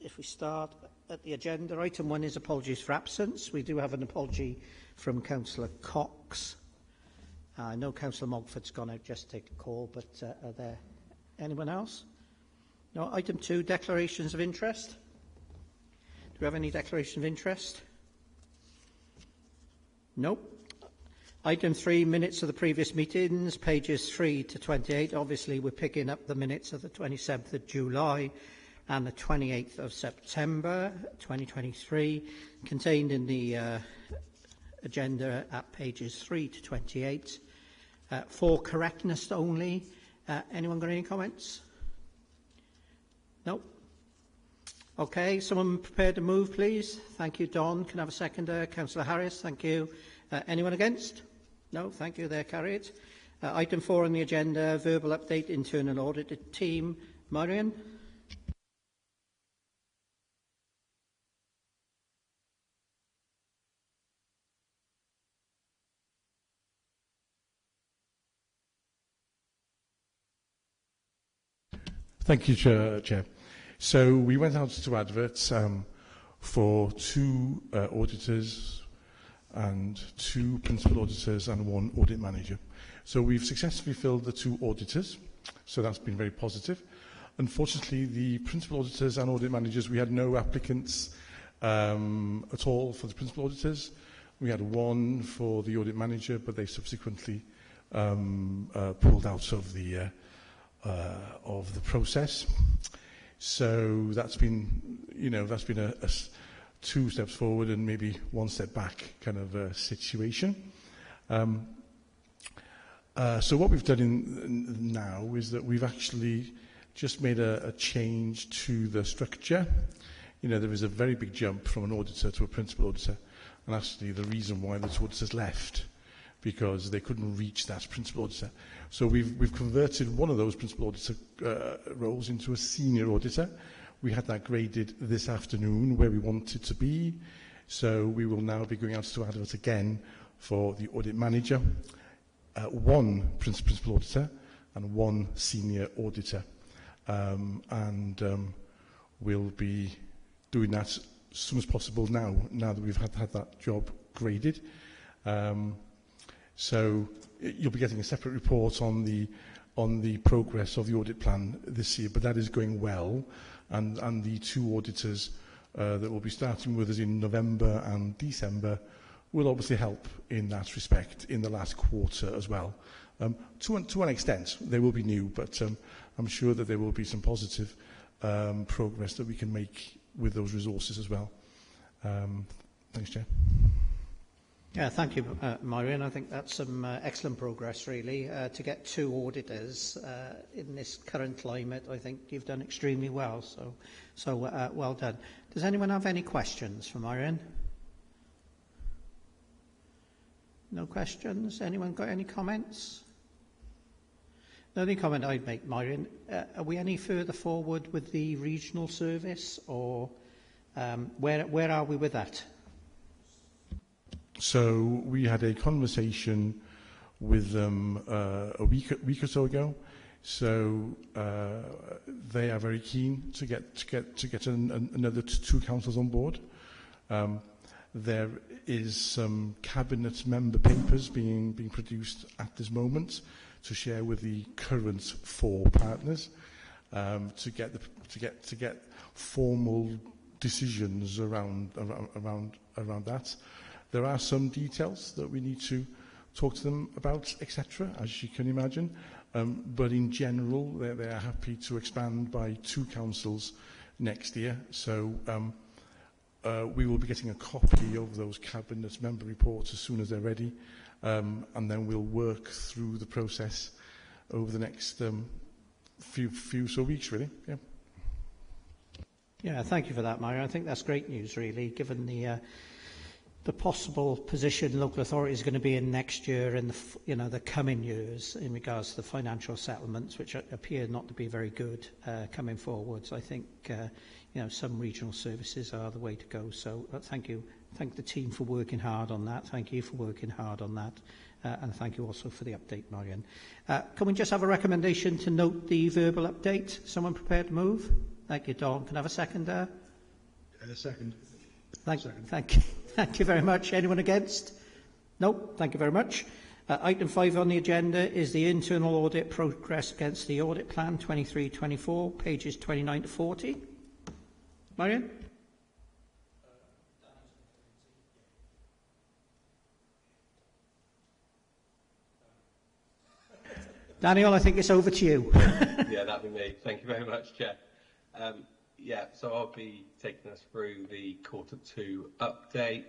if we start at the agenda, item 1 is apologies for absence. We do have an apology from Councillor Cox. I know Councillor Mogford's gone out just to take the call, but are there anyone else? No. Item 2, declarations of interest. Do we have any declaration of interest? Nope. Item 3, minutes of the previous meetings, pages 3 to 28. Obviously, we're picking up the minutes of the 27th of July and the 28th of September 2023, contained in the agenda at pages 3 to 28. For correctness only, anyone got any comments? No? Okay, someone prepared to move, please. Thank you, Don. Can I have a seconder? Councillor Harris, thank you. Anyone against? No, thank you, they're carried. Item 4 on the agenda, verbal update, internal audit team. Marion? Thank you, Chair. So we went out to adverts for 2 auditors and 2 principal auditors and 1 audit manager. So we've successfully filled the 2 auditors, so that's been very positive. Unfortunately, the principal auditors and audit managers, we had no applicants at all for the principal auditors. We had 1 for the audit manager, but they subsequently pulled out of the process. So that's been, that's been a 2 steps forward and maybe 1 step back kind of situation. So what we've done now is that we've actually just made a change to the structure. There was a very big jump from an auditor to a principal auditor, and actually the reason why the 2 auditors left, because they couldn't reach that principal auditor. So we've converted one of those principal auditor roles into a senior auditor. We had that graded this afternoon where we want it to be. So we will now be going out to advert again for the audit manager, 1 principal auditor and 1 senior auditor. We'll be doing that as soon as possible now that we've had that job graded. So you'll be getting a separate report on the progress of the audit plan this year, but that is going well. And the 2 auditors that will be starting with us in November and December will obviously help in that respect in the last quarter as well. To an extent, they will be new, but I'm sure that there will be some positive progress that we can make with those resources as well. Thanks, Chair. Yeah, thank you, Marion. I think that's some excellent progress, really. To get 2 auditors in this current climate, I think you've done extremely well. So well done. Does anyone have any questions for Marion? No questions? Anyone got any comments? The only comment I'd make, Marion, are we any further forward with the regional service, or where are we with that? So we had a conversation with them a week or so ago. So they are very keen to get another 2 councils on board. There is some cabinet member papers being produced at this moment to share with the current 4 partners to get formal decisions around that. There are some details that we need to talk to them about, etc., as you can imagine. But in general, they are happy to expand by 2 councils next year. So we will be getting a copy of those cabinet member reports as soon as they're ready. And then we'll work through the process over the next few weeks, really. Yeah. Yeah, thank you for that, Mario. I think that's great news, really, given the possible position local authorities are going to be in next year and the coming years in regards to the financial settlements, which appear not to be very good coming forwards. I think some regional services are the way to go. So thank you. Thank the team for working hard on that. Thank you for working hard on that. And thank you also for the update, Marion. Can we just have a recommendation to note the verbal update? Someone prepared to move? Thank you, Don. Can I have a second there? Second. Thank you very much. Anyone against? No, thank you very much. Item 5 on the agenda is the internal audit progress against the audit plan 23-24, pages 29 to 40. Marion? Daniel, I think it's over to you. Yeah, that'd be me. Thank you very much, Chair. Yeah, so I'll be taking us through the Q2 update.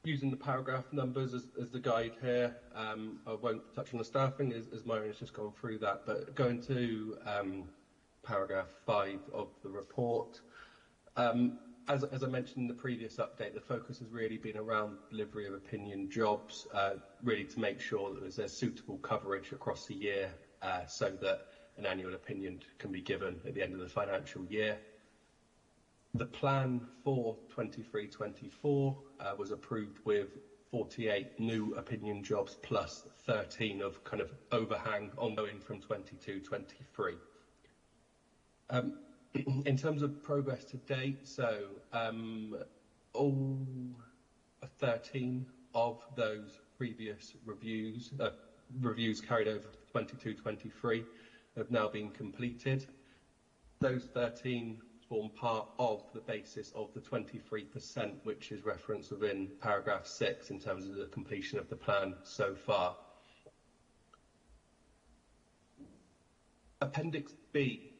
Using the paragraph numbers as the guide here, I won't touch on the staffing as Myron has just gone through that, but going to paragraph 5 of the report. As I mentioned in the previous update, the focus has really been around delivery of opinion jobs, really to make sure that there's suitable coverage across the year so that an annual opinion can be given at the end of the financial year. The plan for 23-24 was approved with 48 new opinion jobs plus 13 of kind of overhang ongoing from 22-23. In terms of progress to date, so all 13 of those previous reviews carried over 22-23 have now been completed. Those 13 form part of the basis of the 23%, which is referenced within paragraph 6 in terms of the completion of the plan so far. Appendix B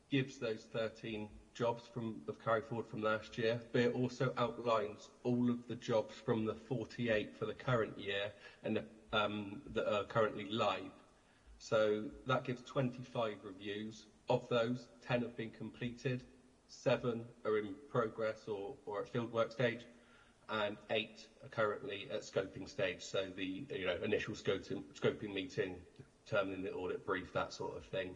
gives those 13 jobs of carry forward from last year, but it also outlines all of the jobs from the 48 for the current year and that are currently live. So that gives 25 reviews. Of those, 10 have been completed, 7 are in progress or at fieldwork stage, and 8 are currently at scoping stage. So the initial scoping meeting, determining the audit brief, that sort of thing.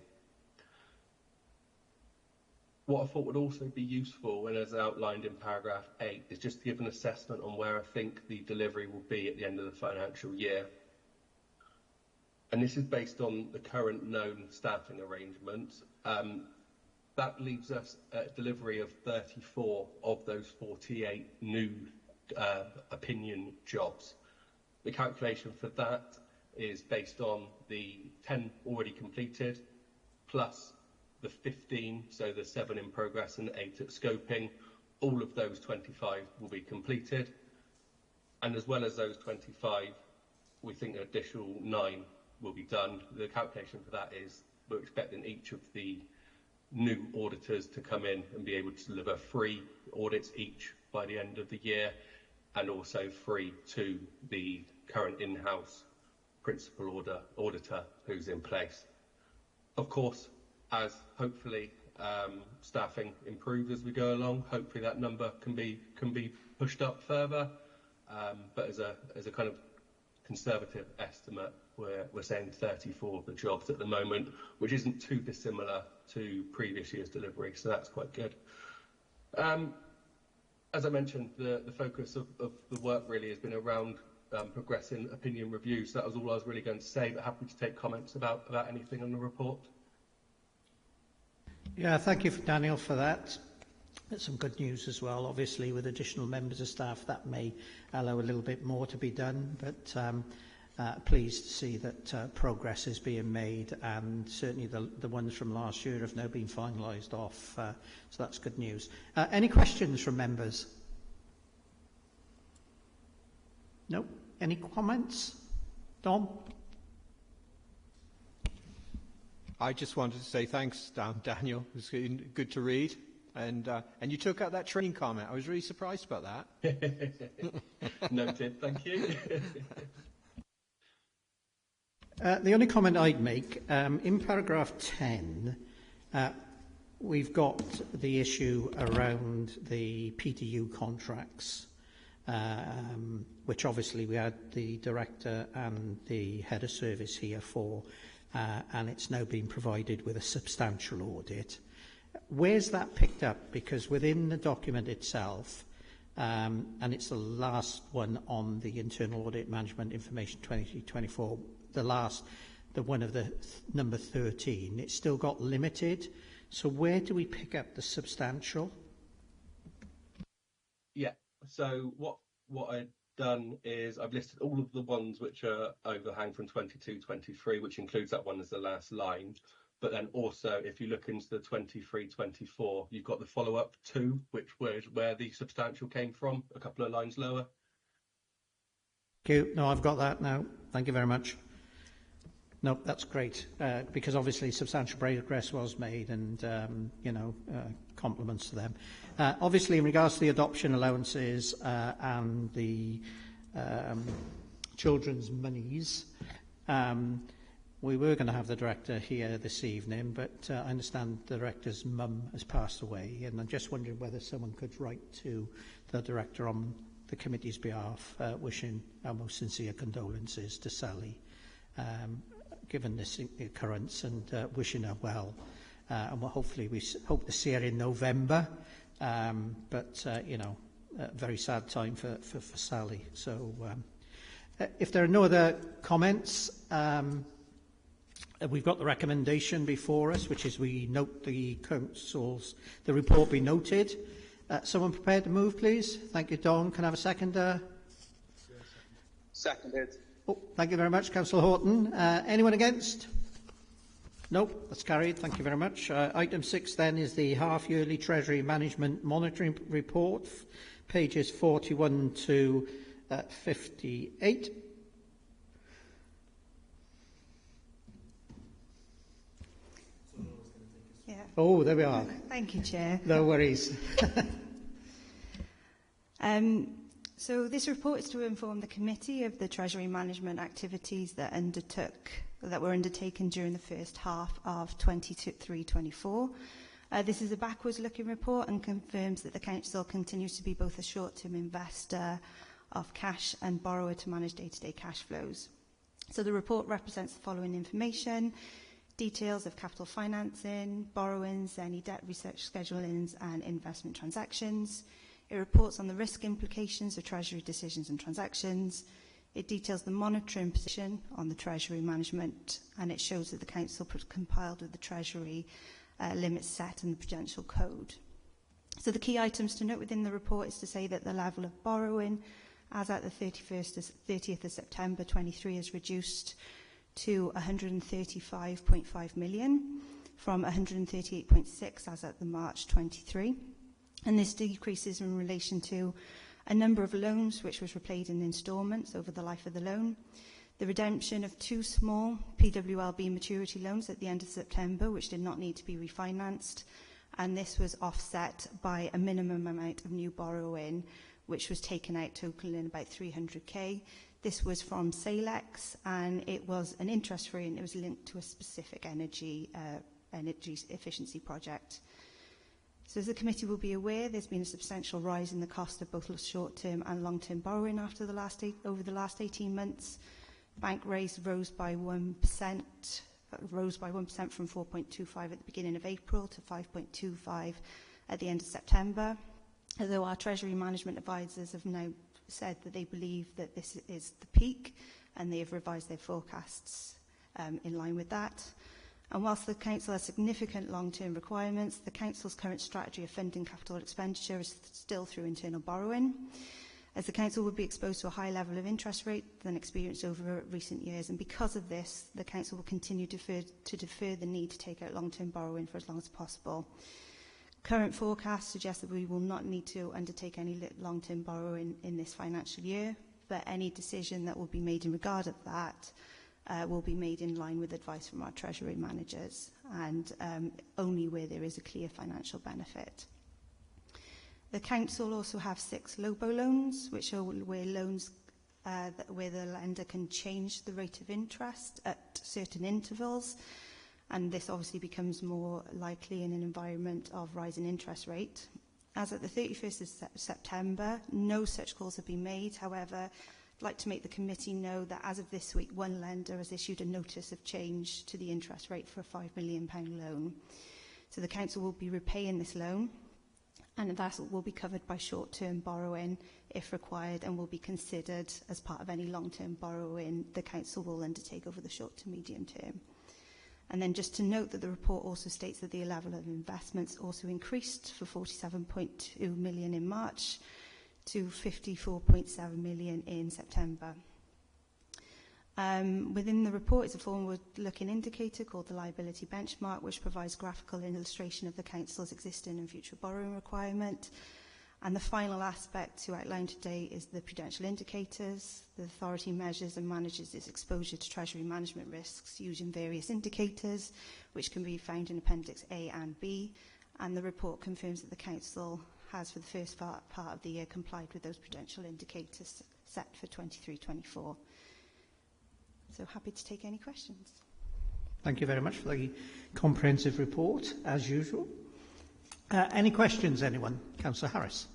What I thought would also be useful, and as outlined in paragraph 8, is just to give an assessment on where I think the delivery will be at the end of the financial year. And this is based on the current known staffing arrangements. That leaves us at delivery of 34 of those 48 new opinion jobs. The calculation for that is based on the 10 already completed, plus the 15, so the 7 in progress and 8 at scoping. All of those 25 will be completed. And as well as those 25, we think an additional 9 will be done. The calculation for that is we're expecting each of the new auditors to come in and be able to deliver 3 audits each by the end of the year, and also 3 to the current in-house principal auditor who's in place. Of course, as hopefully staffing improves as we go along, hopefully that number can be pushed up further. But as a kind of conservative estimate, we're saying 34 of the jobs at the moment, which isn't too dissimilar to previous year's delivery, so that's quite good. As I mentioned, the focus of the work really has been around progressing opinion reviews. So that was all I was really going to say, but happy to take comments about anything on the report. Yeah, thank you, Daniel, for that. That's some good news as well. Obviously, with additional members of staff, that may allow a little bit more to be done, but pleased to see that progress is being made, and certainly the ones from last year have now been finalised off, so that's good news. Any questions from members? No? Any comments? Dom? I just wanted to say thanks, Daniel. It was good to read. And you took out that training comment. I was really surprised about that. Noted, thank you. The only comment I'd make, in paragraph 10, we've got the issue around the PTU contracts, which obviously we had the director and the head of service here for, and it's now been provided with a substantial audit. Where's that picked up? Because within the document itself, and it's the last one on the Internal Audit Management Information 2024, the one of the number 13, it's still got limited. So where do we pick up the substantial? Yeah. So what I've done is I've listed all of the ones which are overhang from 22-23, which includes that one as the last line. But then also, if you look into the 23-24, you've got the follow-up 2, which was where the substantial came from, a couple of lines lower. Thank you. No, I've got that now. Thank you very much. No, that's great, because obviously substantial progress was made, and compliments to them. Obviously, in regards to the adoption allowances and the children's monies, we were going to have the director here this evening, but I understand the director's mum has passed away, and I'm just wondering whether someone could write to the director on the committee's behalf, wishing our most sincere condolences to Sally, given this occurrence, and wishing her well. And hopefully we hope to see her in November, but a very sad time for Sally. So if there are no other comments, we've got the recommendation before us, which is we note the report be noted. Someone prepared to move, please? Thank you, Don. Can I have a seconder? Seconded. Oh, thank you very much, Councillor Horton. Anyone against? No, that's carried. Thank you very much. Item 6 then is the half-yearly Treasury Management Monitoring Report, pages 41 to 58. Yeah. Oh, there we are. Thank you, Chair. No worries. So this report is to inform the committee of the Treasury management activities that were undertaken during the first half of 23-24. This is a backwards-looking report and confirms that the Council continues to be both a short-term investor of cash and borrower to manage day-to-day cash flows. So the report represents the following information: details of capital financing, borrowings, any debt research schedulings and investment transactions. It reports on the risk implications of Treasury decisions and transactions. It details the monitoring position on the Treasury management, and it shows that the Council compiled with the Treasury limits set in the Prudential Code. So the key items to note within the report is to say that the level of borrowing as at the 30th of September 23 is reduced to 135.5 million from 138.6 as at the March 23. And this decreases in relation to a number of loans which was repaid in instalments over the life of the loan, the redemption of 2 small PWLB maturity loans at the end of September which did not need to be refinanced, and this was offset by a minimum amount of new borrowing which was taken out, totaling about 300k. This was from Salex, and it was an interest-free, and it was linked to a specific energy efficiency project. So as the committee will be aware, there's been a substantial rise in the cost of both short-term and long-term borrowing over the last 18 months. Bank rates rose by 1% from 4.25 at the beginning of April to 5.25 at the end of September. Although our Treasury management advisors have now said that they believe that this is the peak, and they have revised their forecasts in line with that. And whilst the Council has significant long-term requirements, the Council's current strategy of funding capital expenditure is still through internal borrowing, as the Council would be exposed to a higher level of interest rate than experienced over recent years. And because of this, the Council will continue to defer the need to take out long-term borrowing for as long as possible. Current forecasts suggest that we will not need to undertake any long-term borrowing in this financial year, but any decision that will be made in regard of that will be made in line with advice from our Treasury managers, and only where there is a clear financial benefit. The Council also have 6 LOBO loans, which are where loans where the lender can change the rate of interest at certain intervals, and this obviously becomes more likely in an environment of rising interest rate. As at the 31st of September, no such calls have been made. However, I'd like to make the committee know that as of this week, one lender has issued a notice of change to the interest rate for a £5 million loan. So the Council will be repaying this loan, and that will be covered by short-term borrowing if required, and will be considered as part of any long-term borrowing the Council will undertake over the short to medium term. And then just to note that the report also states that the level of investments also increased for 47.2 million in March to 54.7 million in September. Within the report is a forward-looking indicator called the liability benchmark, which provides graphical illustration of the Council's existing and future borrowing requirement. And the final aspect to outline today is the prudential indicators. The authority measures and manages its exposure to Treasury management risks using various indicators, which can be found in Appendix A and B. And the report confirms that the Council has, for the first part of the year, complied with those prudential indicators set for 23-24. So happy to take any questions. Thank you very much for the comprehensive report, as usual. Any questions, anyone? Councillor Harris.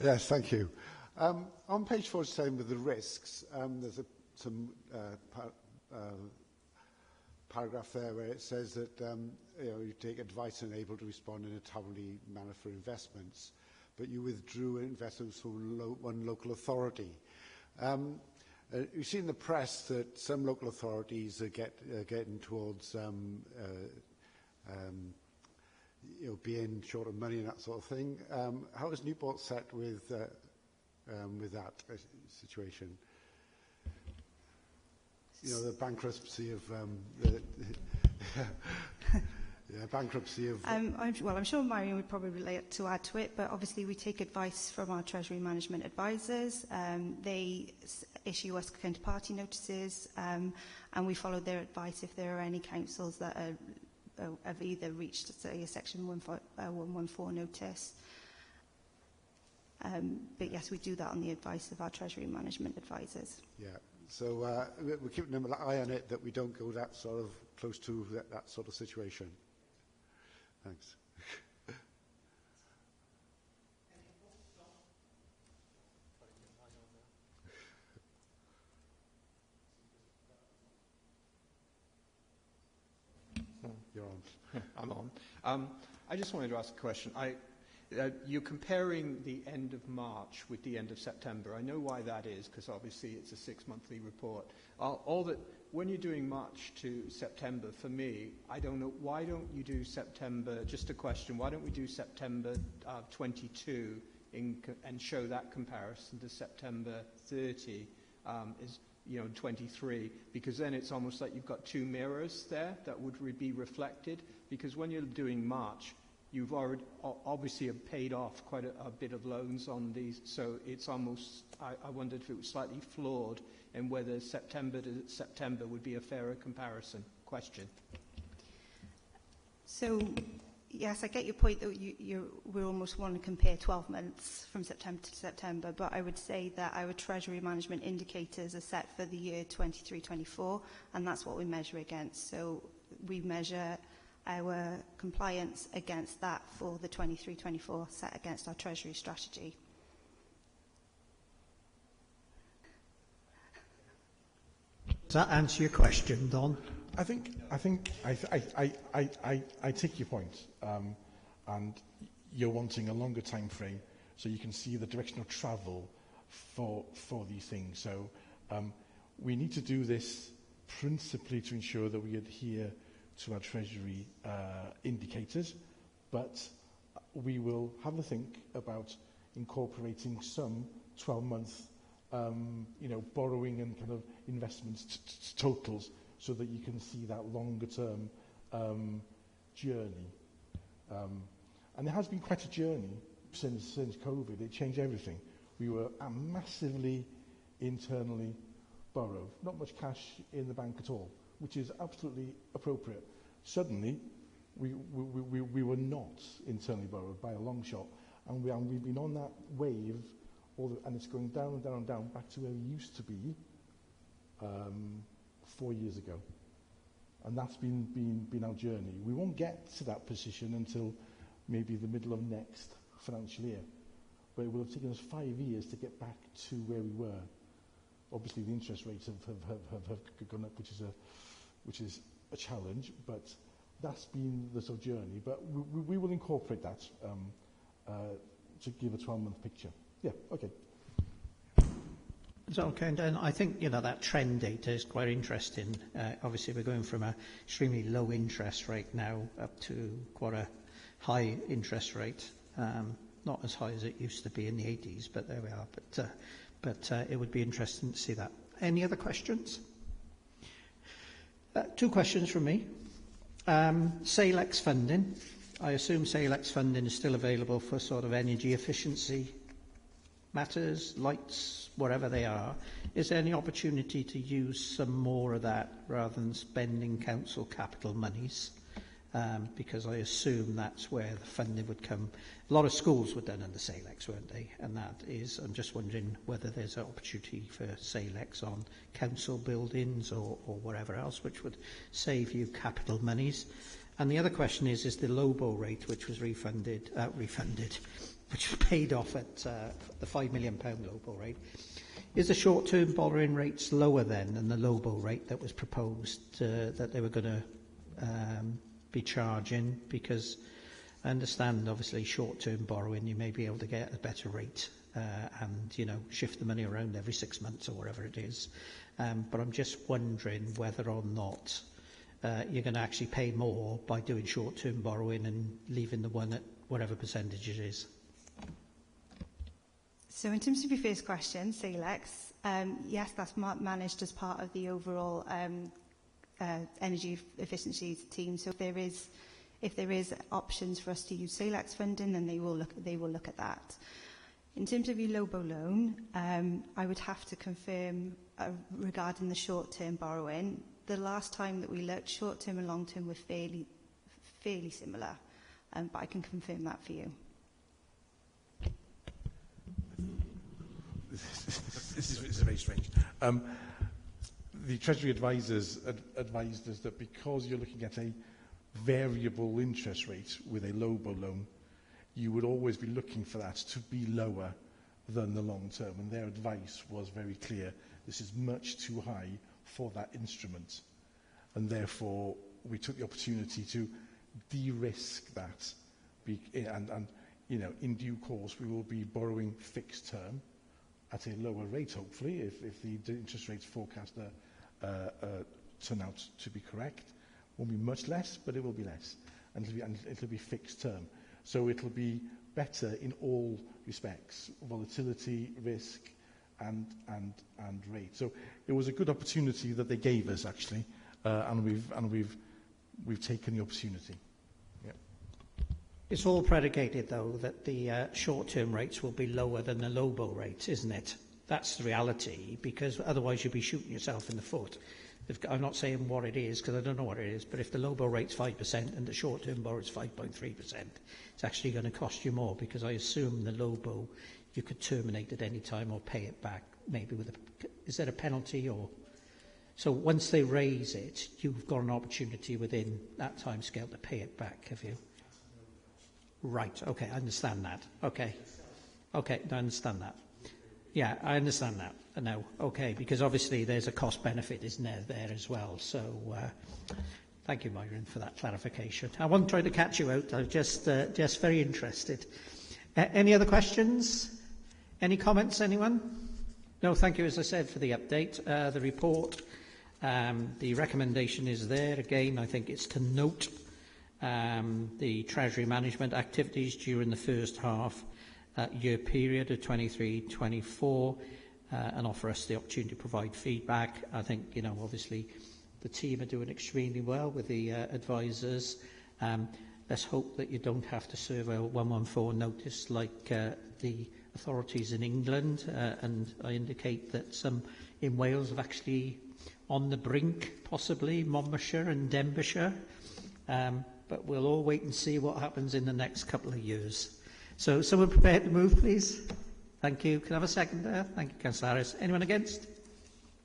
Yes, thank you. On page 47 with the risks, there's some paragraph there where it says that you take advice and are able to respond in a timely manner for investments, but you withdrew investments from one local authority. You've seen in the press that some local authorities are getting towards being short of money and that sort of thing. How is Newport set with that situation? The bankruptcy of bankruptcy of. I'm sure Marion would probably like to add to it, but obviously we take advice from our Treasury Management advisors. They issue us counterparty notices, and we follow their advice if there are any councils that have either reached, say, a Section 114 notice. But yes, we do that on the advice of our Treasury Management advisors. Yeah. So we're keeping an eye on it that we don't go that sort of close to that sort of situation. Thanks. You're on. I'm on. I just wanted to ask a question. You're comparing the end of March with the end of September. I know why that is, because obviously it's a 6-monthly report. When you're doing March to September, for me, I don't know, why don't you do September, just a question, why don't we do September 22 and show that comparison to September 30, 23, because then it's almost like you've got two mirrors there that would be reflected, because when you're doing March, you've already obviously have paid off quite a bit of loans on these, so it's almost, I wondered if it was slightly flawed and whether September to September would be a fairer comparison. Question. So, yes, I get your point that we almost want to compare 12 months from September to September, but I would say that our Treasury Management indicators are set for the year 23-24, and that's what we measure against. So we measure our compliance against that for the 23-24 set against our Treasury strategy. Does that answer your question, Don? I take your point, and you're wanting a longer time frame so you can see the direction of travel for these things. So we need to do this principally to ensure that we adhere to our Treasury indicators, but we will have a think about incorporating some 12-month borrowing and kind of investments totals so that you can see that longer-term journey. And it has been quite a journey since COVID. It changed everything. We were massively internally borrowed, not much cash in the bank at all, which is absolutely appropriate. Suddenly, we were not internally borrowed by a long shot, and we've been on that wave, and it's going down and down and down back to where we used to be 4 years ago, and that's been our journey. We won't get to that position until maybe the middle of next financial year, but it will have taken us 5 years to get back to where we were. Obviously, the interest rates have gone up, which is a challenge, but that's been the sort of journey, but we will incorporate that to give a 12-month picture. Yeah, okay. So, okay, and then I think, that trend data is quite interesting. Obviously, we're going from an extremely low interest rate now up to quite a high interest rate. Not as high as it used to be in the 80s, but there we are. But it would be interesting to see that. Any other questions? 2 questions from me. SAILEX funding. I assume SAILEX funding is still available for sort of energy efficiency matters, lights, whatever they are. Is there any opportunity to use some more of that rather than spending council capital monies? Because I assume that's where the funding would come. A lot of schools were done under SAILEX, weren't they? And that is, I'm just wondering whether there's an opportunity for SAILEX on council buildings or whatever else, which would save you capital monies. And the other question is the LOBO rate, which was refunded, which was paid off at the £5 million LOBO rate. Is the short-term borrowing rates lower then than the LOBO rate that was proposed that they were going to be charging? Because I understand, obviously, short-term borrowing, you may be able to get a better rate and, shift the money around every 6 months or whatever it is. But I'm just wondering whether or not you're going to actually pay more by doing short-term borrowing and leaving the one at whatever percentage it is. So in terms of your first question, SAILEX, yes, that's managed as part of the overall energy efficiency team. So if there is options for us to use SAILEX funding, then they will look at that. In terms of your LOBO loan, I would have to confirm regarding the short-term borrowing. The last time that we looked, short-term and long-term were fairly similar, but I can confirm that for you. This is very strange. The Treasury advisors advised us that because you're looking at a variable interest rate with a LOBO loan, you would always be looking for that to be lower than the long term. And their advice was very clear. This is much too high for that instrument. And therefore, we took the opportunity to de-risk that. And in due course, we will be borrowing fixed term at a lower rate, hopefully, if the interest rates forecast turn out to be correct. Won't be much less, but it will be less. And it'll be fixed term. So it'll be better in all respects, volatility, risk, and rate. So it was a good opportunity that they gave us, actually, and we've taken the opportunity. Yeah. It's all predicated, though, that the short-term rates will be lower than the LOBO rate, isn't it? That's the reality, because otherwise you'd be shooting yourself in the foot. I'm not saying what it is, because I don't know what it is, but if the LOBO rate's 5% and the short-term borrow is 5.3%, it's actually going to cost you more, because I assume the LOBO you could terminate at any time or pay it back, maybe with a... Is there a penalty or... So once they raise it, you've got an opportunity within that time scale to pay it back, have you? Right, okay, I understand that. Okay, I understand that. Yeah, I understand that. No, okay, because obviously there's a cost-benefit, isn't there as well. So thank you, Myron, for that clarification. I wasn't trying to catch you out. I was just very interested. Any other questions? Any comments, anyone? No, thank you, as I said, for the update. The report, the recommendation is there. Again, I think it's to note the Treasury management activities during the first half year period of 23-24 and offer us the opportunity to provide feedback. I think, obviously the team are doing extremely well with the advisors. Let's hope that you don't have to serve a 114 notice like the authorities in England, and I indicate that some in Wales have actually on the brink, possibly, Monmouthshire and Denbighshire. But we'll all wait and see what happens in the next couple of years. So someone prepared to move, please? Thank you. Can I have a second there? Thank you, Councillor Harris. Anyone against?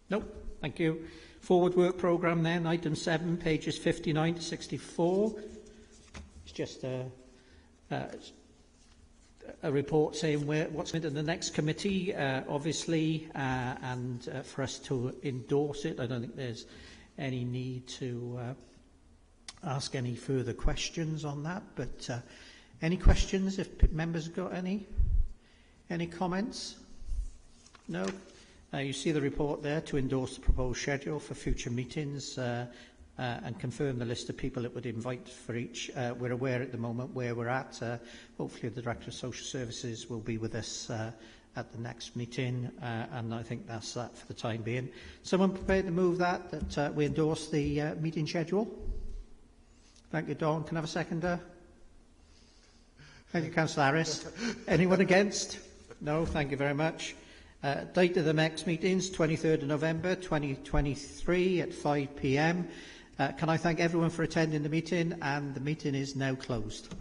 No. Thank you. Forward work programme then, item 7, pages 59 to 64. It's just a report saying what's in the next committee, obviously, and for us to endorse it. I don't think there's any need to ask any further questions on that, but any questions if members have got any? Any comments? No? You see the report there to endorse the proposed schedule for future meetings and confirm the list of people it would invite for each. We're aware at the moment where we're at. Hopefully the Director of Social Services will be with us at the next meeting, and I think that's that for the time being. Someone prepared to move that we endorse the meeting schedule? Thank you, Dawn. Can I have a seconder? Thank you, Councillor Harris. Anyone against? No, thank you very much. Date of the next meetings, 23rd of November 2023 at 5 p.m. Can I thank everyone for attending the meeting, and the meeting is now closed.